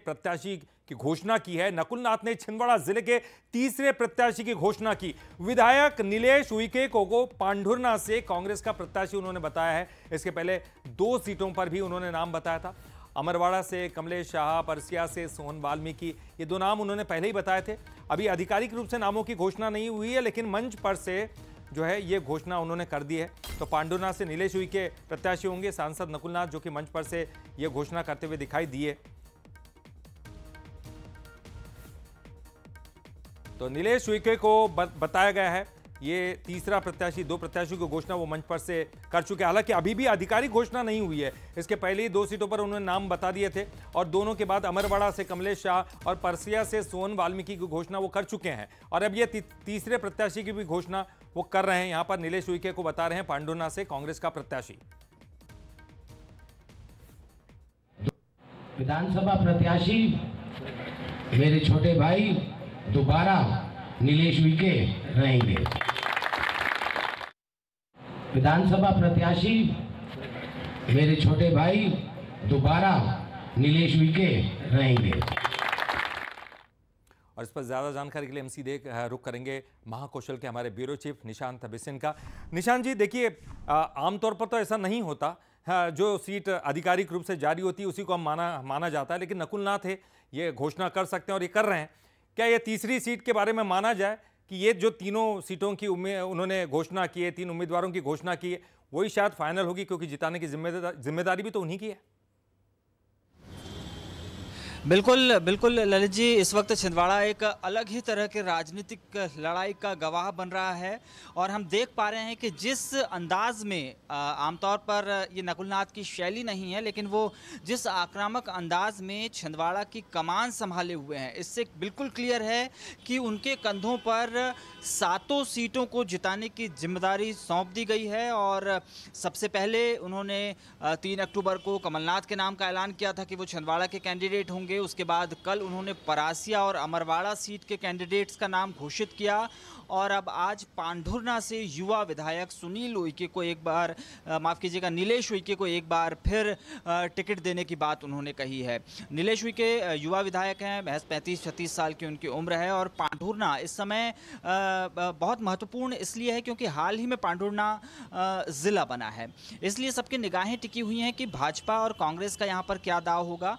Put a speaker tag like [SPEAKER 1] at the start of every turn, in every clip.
[SPEAKER 1] प्रत्याशी की घोषणा की है। नकुलनाथ ने छिंदवाड़ा जिले के तीसरे प्रत्याशी की घोषणा की। विधायक नीलेश उइके को पांढुर्ना से कांग्रेस का प्रत्याशी उन्होंने बताया है। इसके पहले 2 सीटों पर भी उन्होंने नाम बताया था। अमरवाड़ा से कमलेश शाह, परसिया से सोहन वाल्मीकि, ये 2 नाम उन्होंने पहले ही बताए थे। अभी आधिकारिक रूप से नामों की घोषणा नहीं हुई है, लेकिन मंच पर से जो है ये घोषणा उन्होंने कर दी है। तो पांढुर्ना से नीलेश उइके प्रत्याशी होंगे। सांसद नकुलनाथ जो कि मंच पर से ये घोषणा करते हुए दिखाई दिए। तो नीलेश उइके को बताया गया है ये तीसरा प्रत्याशी। 2 प्रत्याशियों की घोषणा वो मंच पर से कर चुके हैं। हालांकि अभी भी आधिकारिक घोषणा नहीं हुई है। इसके पहले ही 2 सीटों पर उन्होंने नाम बता दिए थे और दोनों के बाद अमरवाड़ा से कमलेश शाह और परसिया से सोहन वाल्मीकि की घोषणा वो कर चुके हैं और अब ये तीसरे प्रत्याशी की भी घोषणा वो कर रहे हैं। यहां पर नीलेश उइके को बता रहे हैं पांढुर्ना से कांग्रेस का प्रत्याशी।
[SPEAKER 2] विधानसभा प्रत्याशी मेरे छोटे भाई दोबारा नीलेश उइके रहेंगे। विधानसभा प्रत्याशी मेरे छोटे भाई दोबारा नीलेश उइके रहेंगे।
[SPEAKER 1] और इस पर ज्यादा जानकारी के लिए हम सीधे रुख करेंगे महाकौशल के हमारे ब्यूरो चीफ निशांत बिसिन का। निशांत जी, देखिए आमतौर पर तो ऐसा नहीं होता। जो सीट आधिकारिक रूप से जारी होती है उसी को हम माना जाता है, लेकिन नकुलनाथ है ये घोषणा कर सकते हैं और ये कर रहे हैं। क्या ये तीसरी सीट के बारे में माना जाए कि ये जो तीनों सीटों की उन्होंने घोषणा की है, 3 उम्मीदवारों की घोषणा की है, वही शायद फाइनल होगी, क्योंकि जिताने की जिम्मेदारी भी तो उन्हीं की है?
[SPEAKER 3] बिल्कुल बिल्कुल ललित जी, इस वक्त छिंदवाड़ा एक अलग ही तरह के राजनीतिक लड़ाई का गवाह बन रहा है और हम देख पा रहे हैं कि जिस अंदाज में आमतौर पर ये नकुलनाथ की शैली नहीं है, लेकिन वो जिस आक्रामक अंदाज में छिंदवाड़ा की कमान संभाले हुए हैं, इससे बिल्कुल क्लियर है कि उनके कंधों पर 7 सीटों को जिताने की जिम्मेदारी सौंप दी गई है। और सबसे पहले उन्होंने 3 अक्टूबर को कमलनाथ के नाम का ऐलान किया था कि वो छिंदवाड़ा के कैंडिडेट होंगे। उसके बाद कल उन्होंने परासिया और अमरवाड़ा सीट के कैंडिडेट्स का नाम घोषित किया और अब आज पांढुर्ना से युवा विधायक सुनील उइके को एक बार माफ़ कीजिएगा नीलेश उइके को एक बार फिर टिकट देने की बात उन्होंने कही है। नीलेश उइके युवा विधायक हैं, महज 35-36 साल की उनकी उम्र है और पांढुर्ना इस समय बहुत महत्वपूर्ण इसलिए है क्योंकि हाल ही में पांढुर्ना ज़िला बना है, इसलिए सबकी निगाहें टिकी हुई हैं कि भाजपा और कांग्रेस का यहाँ पर क्या दाव होगा।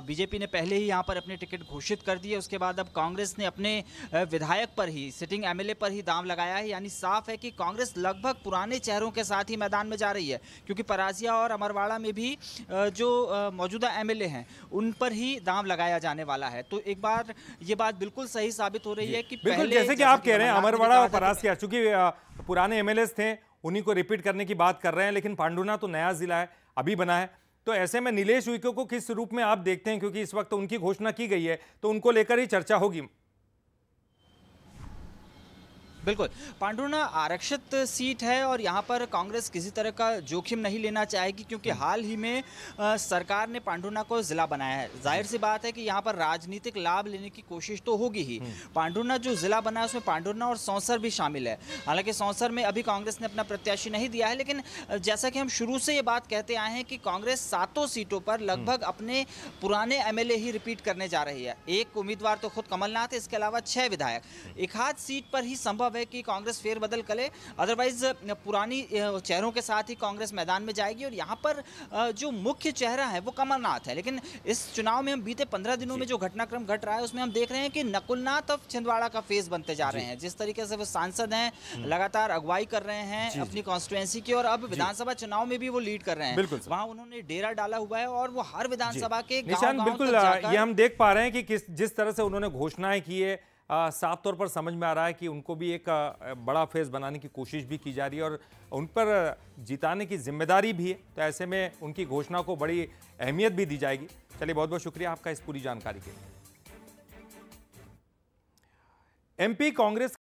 [SPEAKER 3] बीजेपी ने पहले ही यहाँ पर अपने टिकट घोषित कर दिए, उसके बाद अब कांग्रेस ने अपने विधायक पर ही, सिटिंग एमएलए पर ही दांव लगाया है। यानी साफ है कि कांग्रेस लगभग पुराने चेहरों के साथ ही मैदान में जा रही है, क्योंकि परासिया और अमरवाड़ा में भी जो मौजूदा एमएलए हैं उन पर ही दांव लगाया जाने वाला है। तो एक बार ये बात बिल्कुल सही साबित हो रही है कि
[SPEAKER 1] बिल्कुल जैसे कि आप कह रहे हैं अमरवाड़ा और परासिया चूंकि पुराने एमएलएस थे, उन्हीं को रिपीट करने की बात कर रहे हैं, लेकिन पांढुर्ना तो नया जिला है, अभी बना है। तो ऐसे में नीलेश उइके को किस रूप में आप देखते हैं, क्योंकि इस वक्त उनकी घोषणा की गई है तो उनको लेकर ही चर्चा होगी?
[SPEAKER 3] बिल्कुल, पांढुर्ना आरक्षित सीट है और यहाँ पर कांग्रेस किसी तरह का जोखिम नहीं लेना चाहेगी, क्योंकि हाल ही में सरकार ने पांढुर्ना को जिला बनाया है। जाहिर सी बात है कि यहाँ पर राजनीतिक लाभ लेने की कोशिश तो होगी ही। पांढुर्ना जो जिला बना है उसमें पांढुर्ना और सौंसर भी शामिल है। हालांकि सौंसर में अभी कांग्रेस ने अपना प्रत्याशी नहीं दिया है, लेकिन जैसा कि हम शुरू से ये बात कहते आए हैं कि कांग्रेस 7 सीटों पर लगभग अपने पुराने एमएलए ही रिपीट करने जा रही है। एक उम्मीदवार तो खुद कमलनाथ है, इसके अलावा 6 विधायक। एक आध सीट पर ही संभव है कि कांग्रेस फेरबदल करे, अदरवाइज पुरानी चेहरों के साथ ही कांग्रेस मैदान में जाएगी। और यहाँ पर जो मुख्य चेहरा है वो कमलनाथ है, लेकिन इस चुनाव में हम बीते 15 दिनों में जो घटनाक्रम घट रहा है उसमें हम देख रहे हैं कि नकुलनाथ अब छिंदवाड़ा का फेस बनते जा रहे हैं। जिस तरीके से वो सांसद हैं, लगातार अगुवाई कर रहे हैं अपनी कॉन्स्टिट्यूएंसी की, और अब विधानसभा चुनाव में भी वो लीड कर रहे हैं। वहां उन्होंने डेरा डाला हुआ है और वो हर विधानसभा के
[SPEAKER 1] निशान बिल्कुल ये हम देख पा रहे हैं कि जिस तरह से उन्होंने घोषणाएं की है, साफ तौर पर समझ में आ रहा है कि उनको भी एक बड़ा फेस बनाने की कोशिश भी की जा रही है और उन पर जिताने की जिम्मेदारी भी है। तो ऐसे में उनकी घोषणा को बड़ी अहमियत भी दी जाएगी। चलिए, बहुत बहुत शुक्रिया आपका इस पूरी जानकारी के लिए। एमपी कांग्रेस